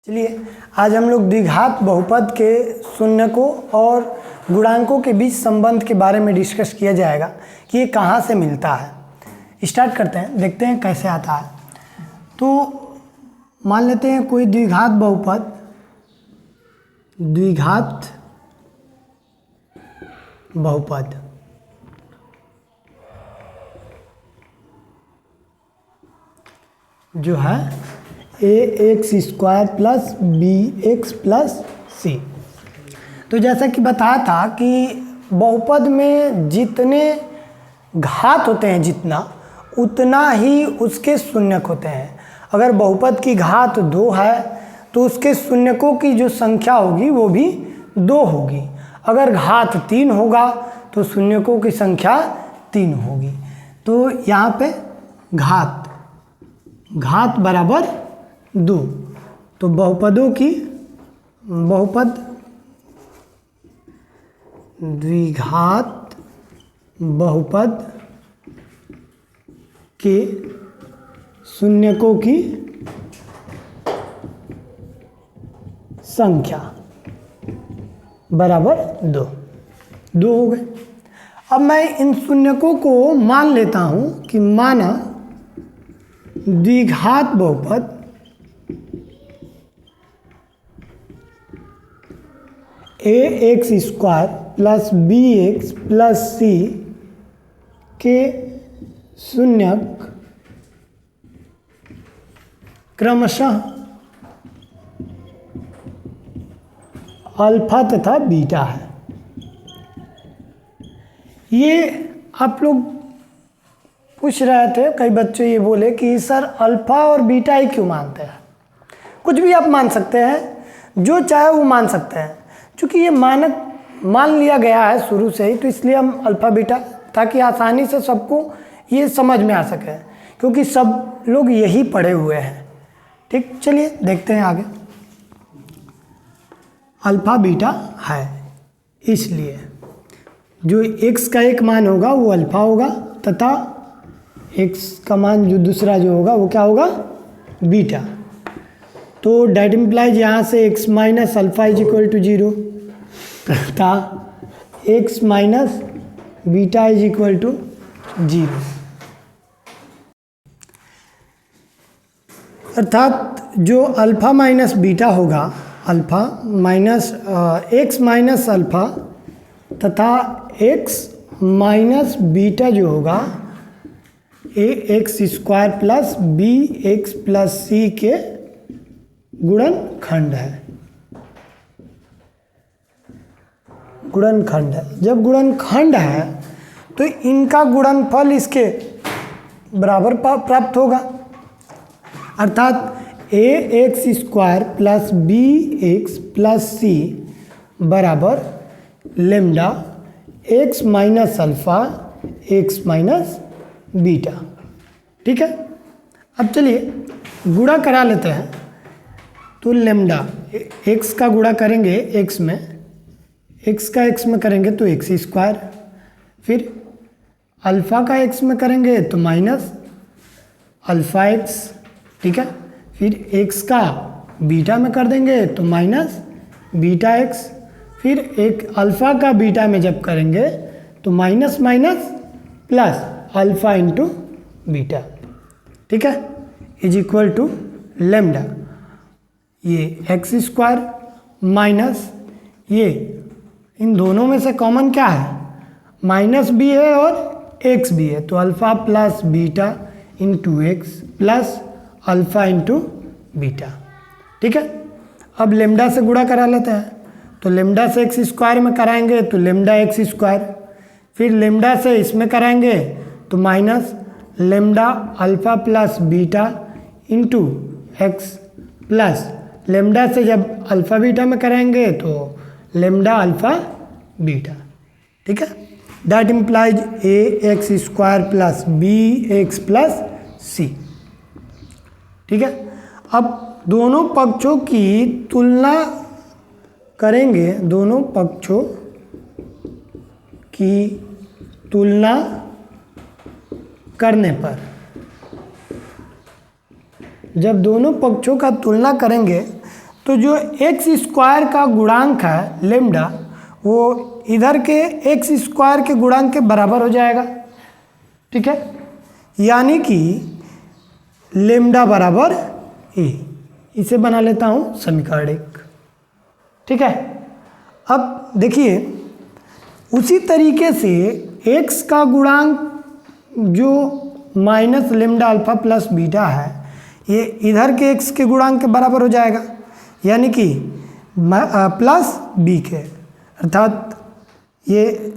चलिए आज हम लोग द्विघात बहुपद के शून्यकों और गुणांकों के बीच संबंध के बारे में डिस्कस किया जाएगा कि ये कहाँ से मिलता है। स्टार्ट करते हैं, देखते हैं कैसे आता है। तो मान लेते हैं कोई द्विघात बहुपद जो है ax² plus bx plus c। तो जैसा कि बताया था कि बहुपद में जितने घात होते हैं जितना उतना ही उसके शून्यक होते हैं। अगर बहुपद की घात 2 है तो उसके शून्यकों की जो संख्या होगी वो भी 2 होगी। अगर घात 3 होगा तो शून्यकों की संख्या 3 होगी। तो यहाँ पे घात बराबर 2। तो बहुपद द्विघात बहुपद के शून्यकों की संख्या बराबर 2 हो गए। अब मैं इन शून्यकों को मान लेता हूं कि माना द्विघात बहुपद ax² plus bx plus c के शून्यक क्रमशः अल्फा तथा बीटा है। ये आप लोग पूछ रहे थे, कई बच्चे ये बोले कि सर अल्फा और बीटा ही क्यों मानते हैं। कुछ भी आप मान सकते हैं, जो चाहे वो मान सकते हैं। क्योंकि ये मानक मान लिया गया है शुरू से ही, तो इसलिए हम अल्फा बीटा, ताकि आसानी से सबको ये समझ में आ सके, क्योंकि सब लोग यही पढ़े हुए हैं। ठीक, चलिए देखते हैं आगे। अल्फा बीटा है, इसलिए जो x का एक मान होगा वो अल्फा होगा तथा x का मान जो दूसरा जो होगा वो क्या होगा, बीटा। तो डैट इम्प्लाइज यहाँ से x minus alpha is equal to 0 तथा x minus beta is equal to 0। अर्थात जो अल्फा माइनस बीटा होगा, alpha minus x minus alpha तथा x माइनस बीटा जो होगा ax² plus bx plus c के गुणनखंड है। जब गुणनखंड है तो इनका गुणनफल इसके बराबर प्राप्त होगा। अर्थात ax² plus bx plus c बराबर lambda x minus alpha x minus beta. ठीक है, अब चलिए गुणा करा लेते हैं। तो लेम्डा x का गुणा करेंगे x में, x का x में करेंगे तो x², फिर अल्फ़ा का x में करेंगे तो माइनस अल्फ़ा x। ठीक है, फिर x का बीटा में कर देंगे तो माइनस बीटा x, फिर एक अल्फ़ा का बीटा में जब करेंगे तो minus minus plus alpha into beta. ठीक है, इज इक्वल टू लेम्डा, ये x² माइनस ये इन दोनों में से कॉमन क्या है, माइनस भी है और x भी है, तो alpha plus beta into x plus alpha into beta. ठीक है, अब लेम्डा से गुणा करा लेते हैं। तो लेम्डा से x² में कराएंगे तो लेम्डा x², फिर लेम्डा से इसमें कराएंगे तो minus lambda alpha plus beta into x plus lambda से जब अल्फ़ा बीटा में कराएंगे तो लेम्डा अल्फ़ा बीटा। ठीक है, that implies ax² plus bx plus c। ठीक है, अब दोनों पक्षों की तुलना करेंगे, दोनों पक्षों की तुलना करने पर जब दोनों पक्षों का तुलना करेंगे तो जो एक्स स्क्वायर का गुणांक है लेम्डा, वो इधर के एक्स स्क्वायर के गुणांक के बराबर हो जाएगा। ठीक है, यानी कि लेम्डा बराबर ए। इसे बना लेता हूँ समीकरण 1। ठीक है, अब देखिए उसी तरीके से x का गुणांक जो minus lambda alpha plus beta है, ये इधर के x के गुणांक के बराबर हो जाएगा, यानी कि प्लस b के, अर्थात ये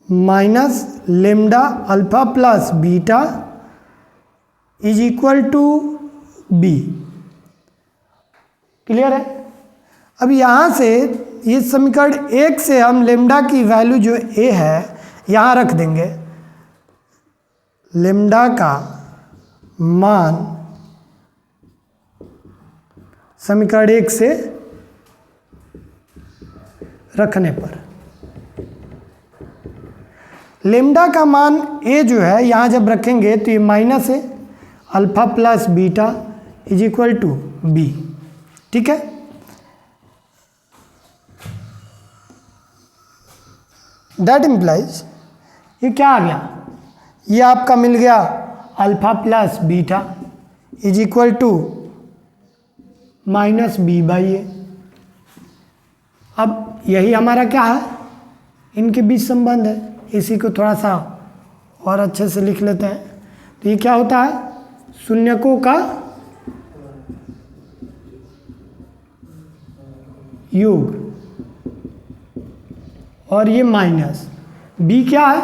minus lambda alpha plus beta is equal to b। Clear है? अब यहाँ से ये समीकरण 1 से हम लेम्डा की वैल्यू जो a है यहाँ रख देंगे। लेम्डा का मान समीकरण 1 से रखने पर लेम्डा का मान a जो है यहाँ जब रखेंगे तो ये माइनस है alpha plus beta is equal to b। ठीक है, दैट इम्प्लाइज ये क्या आ गया, ये आपका मिल गया alpha plus beta is equal to minus B by A. अब यही हमारा क्या है, इनके बीच संबंध है। इसी को थोड़ा सा और अच्छे से लिख लेते हैं। तो ये क्या होता है, शून्यकों का योग और ये माइनस b क्या है,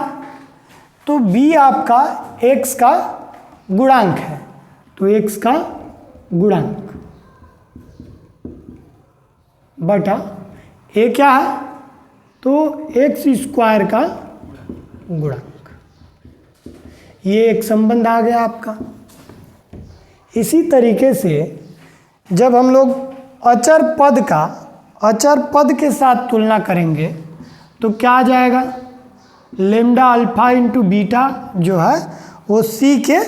तो b आपका x का गुणांक है, तो x का गुणांक बटा a क्या है, तो x स्क्वायर का गुणांक। ये एक संबंध आ गया आपका। इसी तरीके से जब हम लोग अचर पद के साथ तुलना करेंगे तो क्या आ जाएगा, लेम्डा अल्फा इंटू बीटा जो है वो c के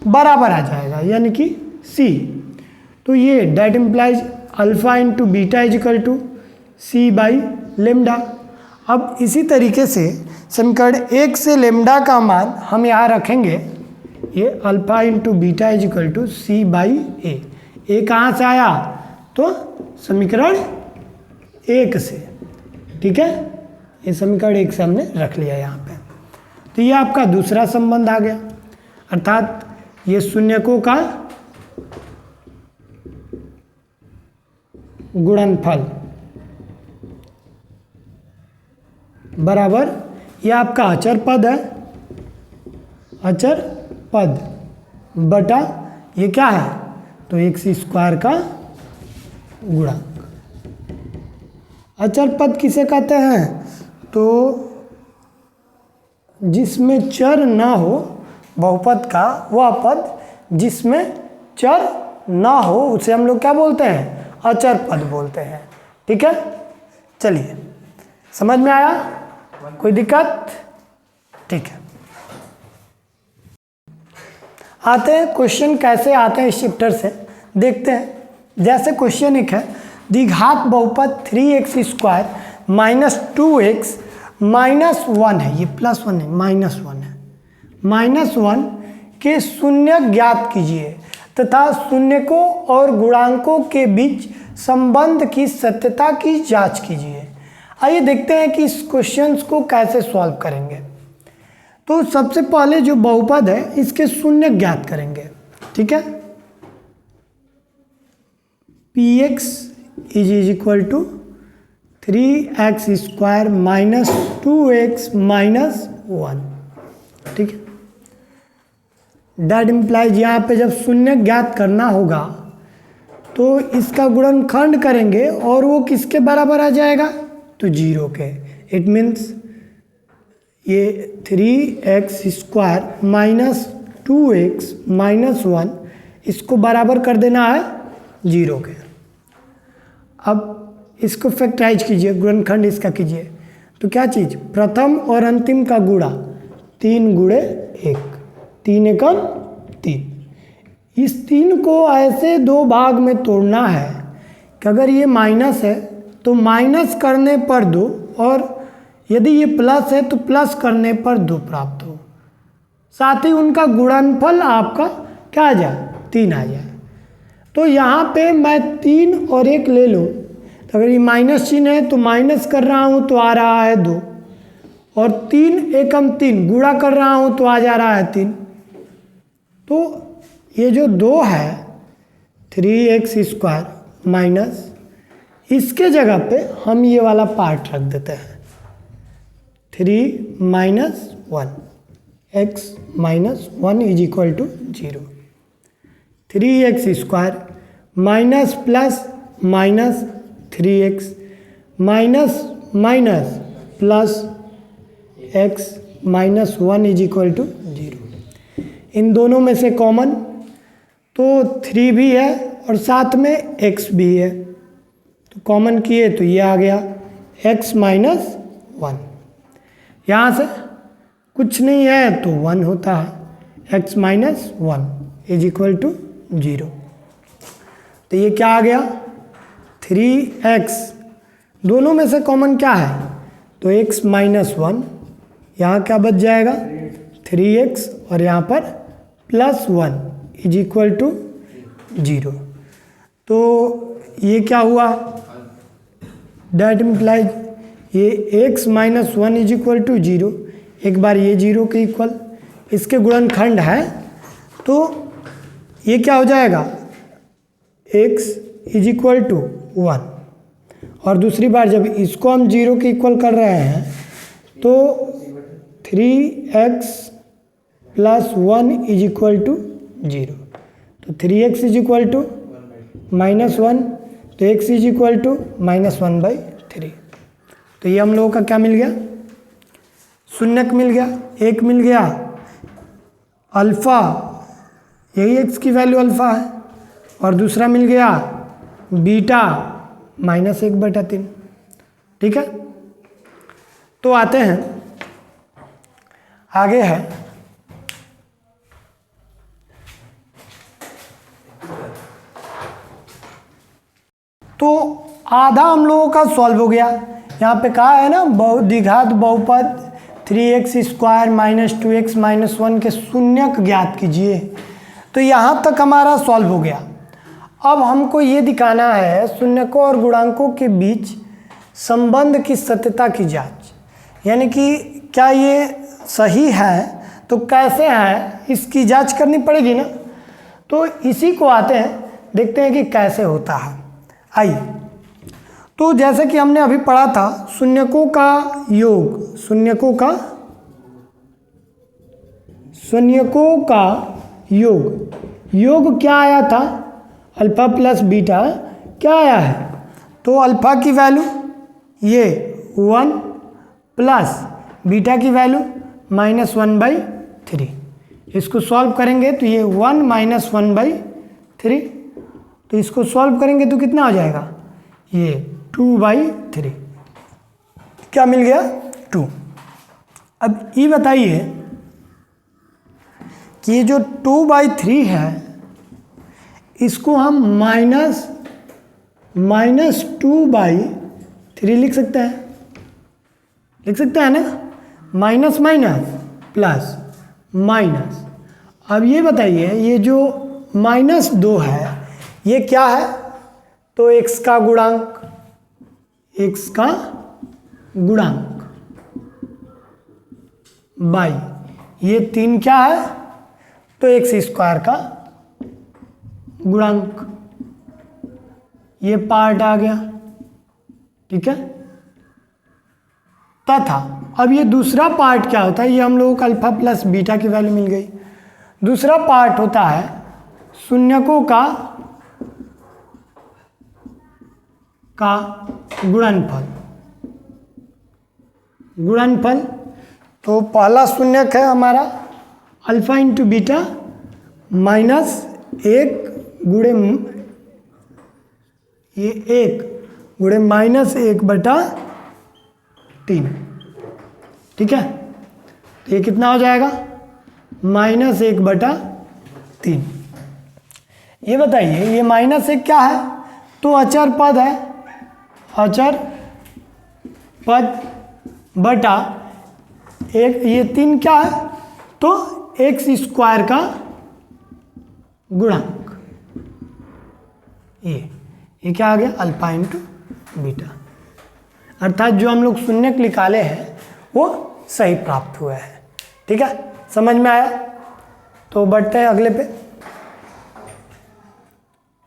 बराबर आ जाएगा, यानी कि c। तो ये that implies alpha into beta is equal to c by lambda. अब इसी तरीके से समीकरण 1 से लेम्डा का मान हम यहाँ रखेंगे, ये alpha into beta is equal to c by A. A कहाँ से आया, तो समीकरण 1 से। ठीक है, ये समीकरण 1 से हमने रख लिया यहाँ पे। तो ये आपका दूसरा संबंध आ गया, अर्थात ये शून्यकों का गुणनफल बराबर, ये आपका अचर पद है, अचर पद बटा ये क्या है, तो एक्स स्क्वायर का गुणांक। अचर पद किसे कहते हैं, तो जिसमें चर ना हो, बहुपद का वह पद जिसमें चर ना हो उसे हम लोग क्या बोलते हैं, अचर पद बोलते हैं। ठीक है, चलिए समझ में आया, कोई दिक्कत? ठीक है, आते हैं क्वेश्चन कैसे आते हैं इस चैप्टर से देखते हैं। जैसे क्वेश्चन एक है, द्विघात बहुपद 3x square minus 2x minus 1 है, ये प्लस 1 है, माइनस 1 है, माइनस 1 के शून्य ज्ञात कीजिए तथा शून्यकों और गुणांकों के बीच संबंध की सत्यता की जांच कीजिए। आइए देखते हैं कि इस क्वेश्चंस को कैसे सॉल्व करेंगे। तो सबसे पहले जो बहुपद है इसके शून्य ज्ञात करेंगे। ठीक है, px is equal to 3x square minus 2x minus 1। ठीक है, दैट इम्प्लाइज यहाँ पे जब शून्य ज्ञात करना होगा तो इसका गुणनखंड करेंगे और वो किसके बराबर आ जाएगा, तो 0 के। इट मीन्स ये 3x square minus 2x minus 1 इसको बराबर कर देना है 0 के। अब इसको फैक्टराइज कीजिए, गुणनखंड इसका कीजिए, तो क्या चीज़, प्रथम और अंतिम का गुणा 3 गुणे 1, 3 एकम 3। इस 3 को ऐसे 2 भाग में तोड़ना है कि अगर ये माइनस है तो माइनस करने पर 2, और यदि ये प्लस है तो प्लस करने पर 2 प्राप्त हो। साथ ही उनका गुणनफल आपका क्या आ जाए, 3 आ जाए। तो यहाँ पे मैं 3 और 1 ले लूँ, तो अगर ये माइनस चिन्ह है तो माइनस कर रहा हूँ तो आ रहा है 2, और 3 एकम 3 गुणा कर रहा हूँ तो आ जा रहा है 3। तो ये जो 2 है 3x² माइनस, इसके जगह पे हम ये वाला पार्ट रख देते हैं 3 minus 1, x minus 1 is equal to 0। 3x² minus plus minus 3x minus minus plus x minus 1 is equal to 0। इन दोनों में से कॉमन तो 3 भी है और साथ में x भी है, तो कॉमन किए तो ये आ गया x माइनस 1। यहाँ से कुछ नहीं है तो 1 होता है, x minus 1 is equal to 0। तो ये क्या आ गया 3x, दोनों में से कॉमन क्या है तो x माइनस 1, यहाँ क्या बच जाएगा 3x, और यहाँ पर प्लस 1 इज इक्वल टू 0। तो ये क्या हुआ, डैट इम्प्लाइज ये x minus 1 is equal to 0। एक बार ये 0 के इक्वल, इसके गुणनखंड है तो ये क्या हो जाएगा x इज इक्वल टू 1, और दूसरी बार जब इसको हम 0 के इक्वल कर रहे हैं तो 3x plus 1 is equal to 0। तो 3x is equal to minus 1, तो x is equal to minus 1/3। तो ये हम लोगों का क्या मिल गया, शून्यक मिल गया, एक मिल गया अल्फ़ा, यही x की वैल्यू अल्फ़ा है, और दूसरा मिल गया बीटा माइनस 1/3। ठीक है, तो आते हैं आगे है तो आधा हम लोगों का सॉल्व हो गया। यहाँ पे कहा है ना द्विघात बहुपद 3x² माइनस 2x माइनस 1 के शून्यक ज्ञात कीजिए। तो यहाँ तक हमारा सॉल्व हो गया। अब हमको ये दिखाना है शून्यकों और गुणांकों के बीच संबंध की सत्यता की जांच, यानी कि क्या ये सही है तो कैसे है इसकी जांच करनी पड़ेगी ना। तो इसी को आते हैं, देखते हैं कि कैसे होता है। आइए, तो जैसे कि हमने अभी पढ़ा था शून्यकों का योग, शून्यकों का योग क्या आया था, अल्फ़ा प्लस बीटा क्या आया है, तो अल्फ़ा की वैल्यू ये 1 प्लस बीटा की वैल्यू माइनस 1/3। इसको सॉल्व करेंगे तो ये 1 माइनस 1/3, तो इसको सॉल्व करेंगे तो कितना हो जाएगा, ये 2/3। क्या मिल गया 2। अब ये बताइए कि ये जो 2/3 है इसको हम माइनस 2/3 लिख सकते हैं ना, माइनस माइनस प्लस माइनस। अब ये बताइए ये जो -2 है ये क्या है, तो x का गुणांक बाई ये 3 क्या है, तो x² का गुणांक, ये पार्ट आ गया। ठीक है, तथा अब ये दूसरा पार्ट क्या होता है, ये हम लोगों को अल्फा प्लस बीटा की वैल्यू मिल गई। दूसरा पार्ट होता है शून्यकों का गुणनफल। तो पहला शून्यक है हमारा अल्फा इंटू बीटा माइनस 1 गुणे ये 1 गुणे माइनस 1/3। ठीक है, तो ये कितना हो जाएगा माइनस 1/3। ये बताइए ये -1 क्या है, तो अचर पद है, अचर पद बटा एक, ये 3 क्या है, तो एक्स स्क्वायर का गुणांक, ये क्या आ गया, अल्फा इंटू बीटा, अर्थात जो हम लोग शून्यक निकाले हैं वो सही प्राप्त हुआ है। ठीक है, समझ में आया? तो बढ़ते हैं अगले पे।